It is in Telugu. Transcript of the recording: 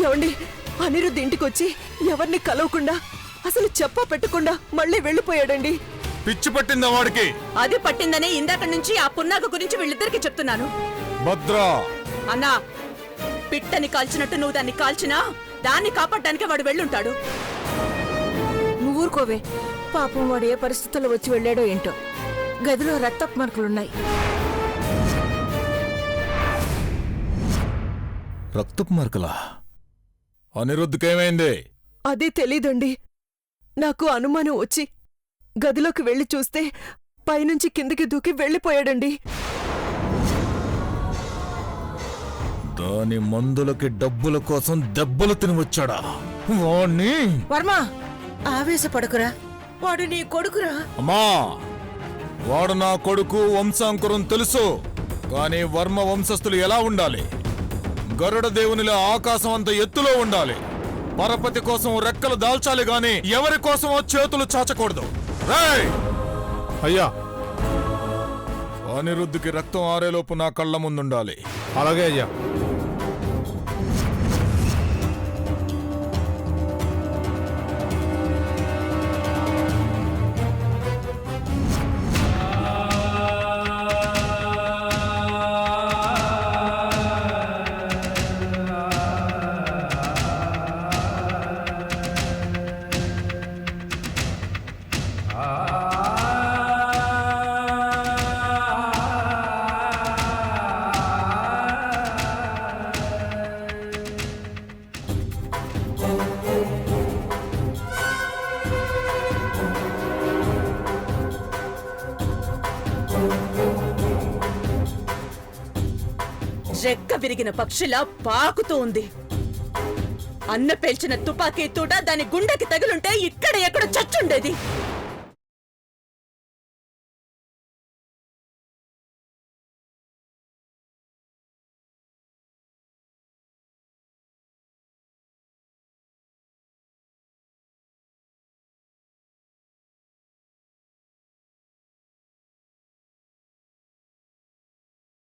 ఏమండి, అనిరుద్ధ్ ఇంటికొచ్చి ఎవరిని కలవకుండా అసలు చెప్పా పెట్టకుండా మళ్ళీ వెళ్ళిపోయాడండి. పిచ్చి పట్టిందా వాడికి? అది పట్టిందని ఇందాక నుంచి ఆ పున్నాగ గురించి వీళ్ళిద్దరికి చెప్తున్నాను. భద్రా అన్నా, పిట్టని కాల్చినట్టు నువ్వు దాన్ని కాల్చినా దాన్ని కాపాడడానికి వాడు వెళ్ళుంటాడు. నువ్వు ఊరుకోవే. పాపం వాడు ఏ పరిస్థితుల్లో వచ్చి వెళ్ళాడో ఏంటో. గదిలో రక్తపు మార్కులున్నాయి. రక్తపు మార్కలా? అనిరుద్ధ్కేమైంది? అదే తెలీదండి. నాకు అనుమానం వచ్చి గదిలోకి వెళ్లి చూస్తే పైనుంచి కిందికి దూకి వెళ్ళిపోయాడండి. దాని మందులకి డబ్బుల కోసం దెబ్బలు తిని వచ్చాడా వాణ్ణి? వర్మ, ఆవేశపడకురా. వాడు నీ కొడుకురా. అమ్మా, వాడు నా కొడుకు వంశాంకురం తెలుసు. కాని వర్మ వంశస్థులు ఎలా ఉండాలి? గరుడ దేవునిలా ఆకాశం అంత ఎత్తులో ఉండాలి. పరపతి కోసం రెక్కలు దాల్చాలి గాని ఎవరి కోసమో చేతులు చాచకూడదు. రేయ్! అయ్యా, అనిరుద్ధ్కి రక్తం ఆరేలోపు నా కళ్ళ ముందుండాలి. అలాగే అయ్యా. రెక్క విరిగిన పక్షిలా పాకుతూ ఉంది. అన్న పేల్చిన తుపాకీ తూట దాని గుండెకి తగులుంటే ఇక్కడ ఎక్కడ చచ్చుండేది.